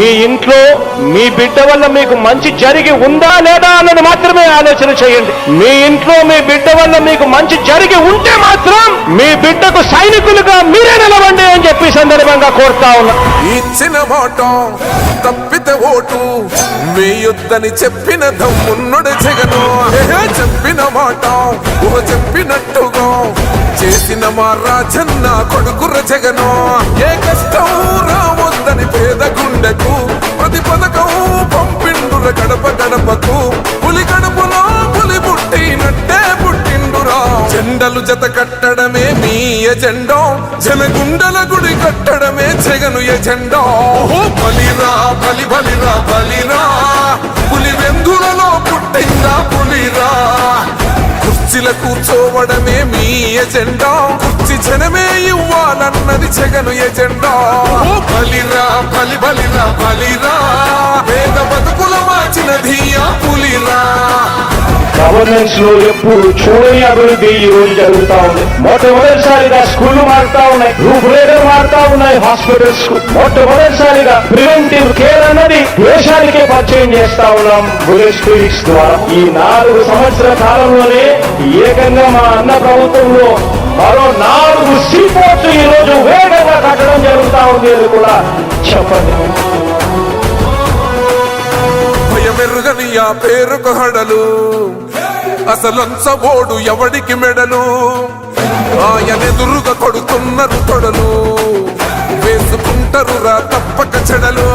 మీ ఇంట్లో మీ బిడ్డ వల్ల మీకు మంచి జరిగి ఉందా లేదా అన్నది మాత్రమే ఆలోచన చేయండి. మీ ఇంట్లో మీ బిడ్డ వల్ల మీకు మంచి జరిగి ఉంటే మాత్రం మీ బిడ్డకు సైనికులుగా మీరే నిలవండి అని చెప్పి సందర్భంగా కోరుతా ఉన్నా. ఇచ్చిన మాట తప్పితే ఓటు వేయొద్దని చెప్పిన దమ్మున్నడు జగను. చెప్పిన మాట చెప్పినట్టుగా చేసిన మా రాజన్న కొడుకుర జగను. ఏ కష్టం రావద్దని పేద గుండెకు ప్రతి పథకం పంపిండుర గడప గడపకు. పులి గడపలో పులి పుట్టినట్టే పుట్టిండురా. జెండలు జత కట్టడమే మీ ఎజెండా, జనగుండల గుడి కట్టడమే జగను ఎజెండా. బలిరా బలి బలిరా బలిరా, పులి వెందులలో పుట్టిందా పులిరా. కుర్చీల కూర్చోవడమే మీ ఎజెండా, కుర్చీ జనమే ఇవ్వాలన్నది జగను ఎజెండా. బలిరా బలి బలిరా బలిరా, పేద బతుకుల మార్చినది ఆ పులిరా. గవర్నెన్స్ లో ఎప్పుడు చూడని అభివృద్ధి ఈ రోజు జరుగుతా ఉంది. మొట్టమొదటిసారిగా స్కూళ్లు మారుతా ఉన్నాయి, రూపురేఖలు మారుతా ఉన్నాయి. హాస్పిటల్స్ మొట్టమొదటిసారిగా ప్రివెంటివ్ కేర్ అన్నది దేశానికే పరిచయం చేస్తా ఉన్నాం బుల్లెట్ క్లినిక్స్ ద్వారా. ఈ 4 సంవత్సరాల కాలంలోనే ఏకంగా మా అన్న ప్రభుత్వంలో మరో 4 సీపోర్ట్స్ ఈ రోజు వేగంగా కట్టడం జరుగుతా ఉంది అని కూడా చెప్పండి. భయమెరుగని ఆ పేరుకు హడలు, అసలంచబోడు ఎవడికి మెడలు. ఆయనెదురుగా కొడుతున్నారు తొడలు, వేసుకుంటారు రా తప్పక చెడలు.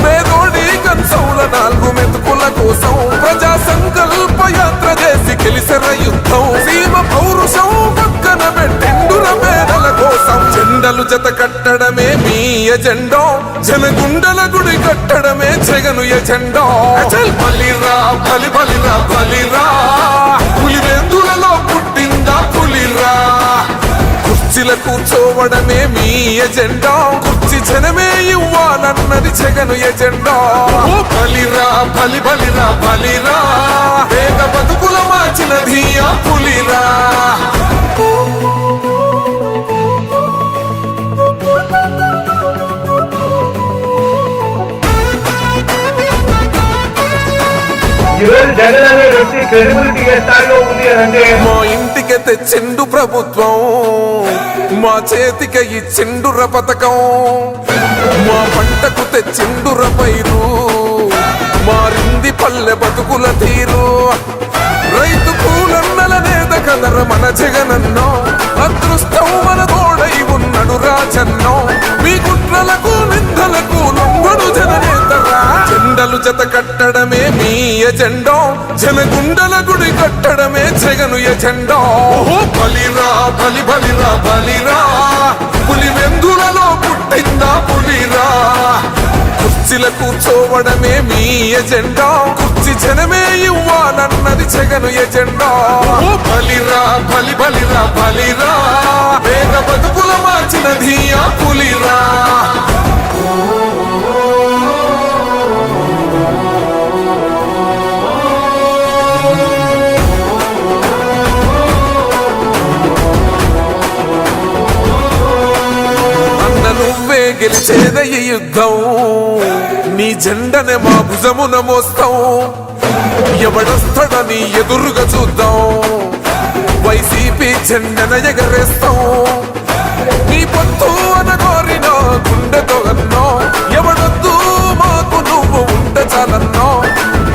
పేదోడి కంచౌల 4 మెతుకుల కోసం ప్రజా సంకల్ప యాత్ర చేసి గెలిసెర యుద్ధం. సీమ పౌరుషం పక్కన పెట్టిండుర పేదల కోసం. జెండలు జత కట్టడమే మీ ఎజెండా, జనగుండల గుడి కట్టడమే జగను ఎజెండా. బలిరా బలి బలిరా బలిరా, పులి వెందులలో పుట్టిందా పులిరా. కుర్చీల కూర్చోవడమే మీ ఎజెండా, కుర్చీ జనమే ఇవ్వాలన్నది జగను ఎజెండా. బలిరా బలి బలిరా బలిరా, పేద బతుకుల మార్చినది ఆ పులిరా. జగన్ అనే వ్యక్తి క్రెడిబిలిటీ ఏ స్థాయిలో ఉంది అంటే మా ఇంటికి తెచ్చిండు ప్రభుత్వం, మా చేతికి ఇచ్చిండుర పథకం. మా పంటకు తెచ్చిండుర పైరు, మారింది పల్లె బతుకుల తీరు. రైతు కూలన్నల నేత కదర మన జగనన్నో, అదృష్టం మన తోడై ఉన్నడు రాజన్నో. మీ కుట్రలకు నిందలకు లొంగడు జననేతరా. జెండలు జత కట్టడమే మీ ఎజెండా, జనగుండల గుడి కట్టడమే జగను ఎజెండా. బలిరా బలి బలిరా బలిరా, పులి వెందులలో పుట్టిందా పులిరా. కుర్చీల కూర్చోవడమే మీ ఎజెండా, కుర్చీ జనమే ఇవ్వాలన్నది జగను ఎజెండా. బలిరా బలి బలిరా బలిరా, పేద బతుకుల మార్చినది ఆ పులిరా. నువ్వే గెలిచేద ఈ యుద్ధం, నీ జెండనే మా భుజమున మోస్తాం. ఎవడొస్తాడని ఎదురుగా చూద్దాం, వైసీపీ జెండన ఎగరేస్తాం. నీ పొత్తు అనగోరిన గుండెతో అన్నో, ఎవడొద్దు మాకు నువ్వు ఉంటే చాలన్నో.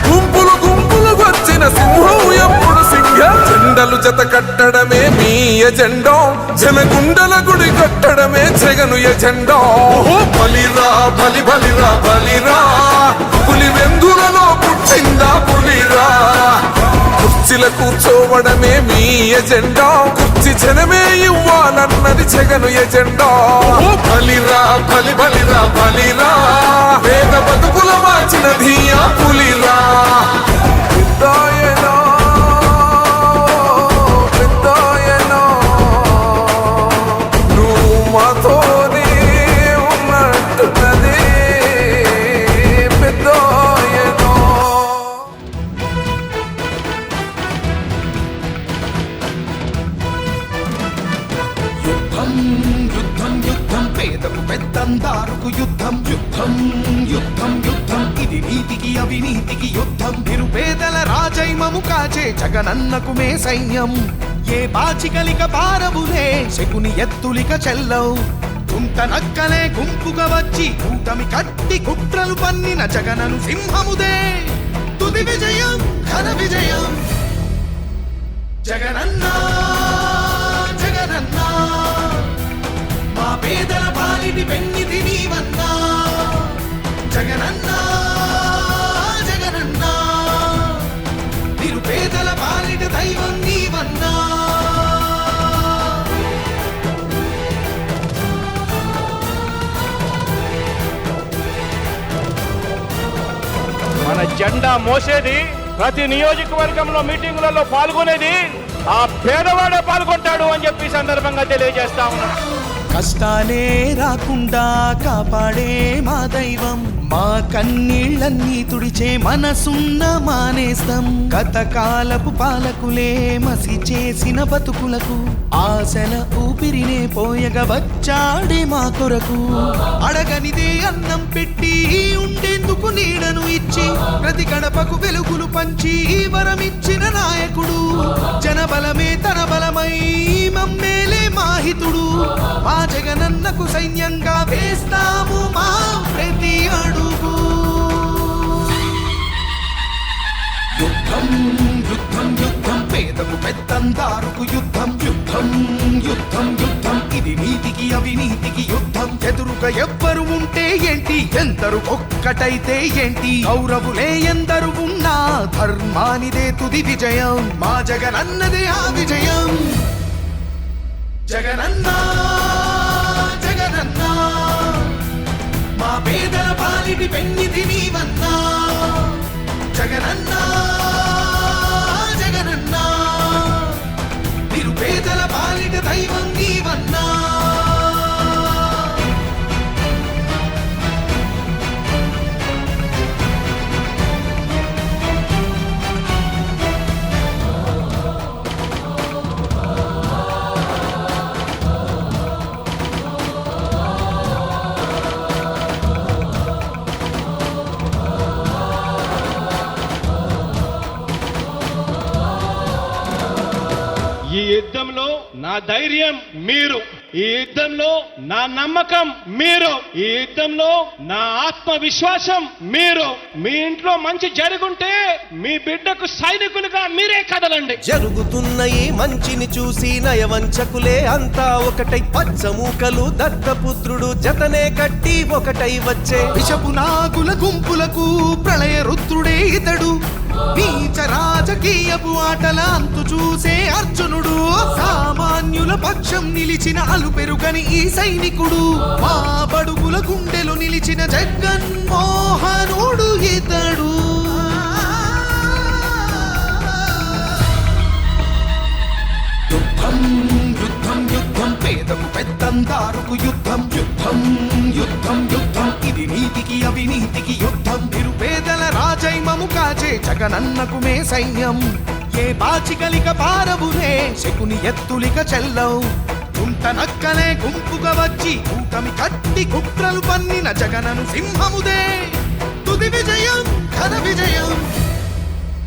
గుంపులు గుంపులు వచ్చిన సింహం ఎప్పుడు సింహ. జెండలు జత కట్టడమే మీ ఎజెండా, జనగుండల గుడి కట్టడమే జగను ఎజెండా. బలిరా బలి బలిరా బలిరా, పులి వెందులలో పుట్టిందా పులిరా. కుర్చీల కూర్చోవడమే మీ ఎజెండా, కుర్చీ జనమే ఇవ్వాలన్నది జగను ఎజెండా. బలిరా బలి బలిరా బలిరా, పేద బతుకుల మార్చినది ఆ పులిరా. యుద్ధం యుద్ధం యుద్ధం పేదకు పెద్దందారు యుద్ధం యుద్ధం యుద్ధం యుద్ధం ఇది నీతికి అవినీతికి యుద్ధం నిరుపేదల రాజైమము కాచే జగనన్నకు మే సైన్యం ఏ బాచికలిక పారవులే శకుని ఎత్తులిక చెల్లవు కుంట నక్కలే గుంపుగా వచ్చి కూటమి కట్టి కుట్రలు పన్నిన జగనను సింహముదే తుది విజయం ఘన విజయం జగనన్నా జగనన్నా మా పేదల పాలిటి పెన్నిధి నీవన్నా జగనన్నా జగనన్నా నిరుపేదల పాలిటి దైవం నీవన్నా మన జెండా మోసేది ప్రతి నియోజకవర్గంలో మీటింగులలో పాల్గొనేది ఆ పేదవాడే పాల్గొంటాడు అని చెప్పి సందర్భంగా తెలియజేస్తా ఉన్నాం. కష్టాలే రాకుండా కాపాడే మా దైవం మా కన్నీళ్ళన్నీ తుడిచే మనసున్న మానేస్తం గతకాలపు పాలకులే మసి చేసిన బతుకులకు ఆశల ఊపిరినే పోయగా వచ్చాడే మా కొరకు అడగనిదే అన్నం పెట్టి ఉండేందుకు నీడను ఇచ్చి ప్రతి గడపకు వెలుగులు పంచి వరమిచ్చిన నాయకుడు జనబలమే తన బలమై మమ్మేలే మాహితుడు మా జగనన్నకు సైన్యంగా వేస్తాము మా ప్రతి అడుగు యుద్ధం యుద్ధం యుద్ధం పేదకు పెద్దందారుకు యుద్ధం యుద్ధం యుద్ధం యుద్ధం ఇది నీతికి అవినీతికి యుద్ధం ఎదురుగా ఎవ్వరు ఉంటే ఏంటి ఎందరు ఒక్కటైతే ఏంటి కౌరవులే ఎందరు ఉన్నా ధర్మానిదే తుది విజయం మా జగనన్నదే ఆ విజయం జగనన్నా జగనన్నా మా పేదల పాలిటి పెన్నిధి నీవన్నా జగనన్నా జగనన్నా నిరుపేదల పాలిట దైవం నీవన్నా ఈ యుద్ధంలో నా ధైర్యం మీరు, ఈ యుద్ధంలో నా నమ్మకం మీరు, ఈ యుద్ధంలో నా ఆత్మవిశ్వాసం మీరు. మీ ఇంట్లో మంచి జరుగుంటే మీ బిడ్డకు సైనికులుగా మీరే కదలండి. జరుగుతున్న ఈ మంచిని చూసి నయవంచకులే అంతా ఒకటై పచ్చమూకలు దత్తపుత్రుడు జతనే కట్టి ఒకటై వచ్చే విషపు నాగుల గుంపులకు ప్రళయ రుద్రుడే ఇతడు నీచ రాజకీయపు ఆటల అంతు చూసే అర్జునుడు సామాన్యుల పక్షం నిలిచిన అలుపెరుగని ఈ సైనికుడు మా బడుగుల గుండెలు నిలిచిన జగన్మోహనుడు ఇతడు యుద్ధం యుద్ధం యుద్ధం పేదకు పెద్దందారుకు యుద్ధం యుద్ధం యుద్ధం యుద్ధం ఇది నీతికి అవినీతికి యుద్ధం నిరుపేదల రాజైమము కాచే జగనన్నకు మే సైన్యం ఏ బాచికలిక పారవులే శకుని ఎత్తులిక చెల్లవు కుంట నక్కలే గుంపుగా వచ్చి కూటమి కట్టి కుట్రలు పన్నిన జగనను సింహముదే తుది విజయం ఘన విజయం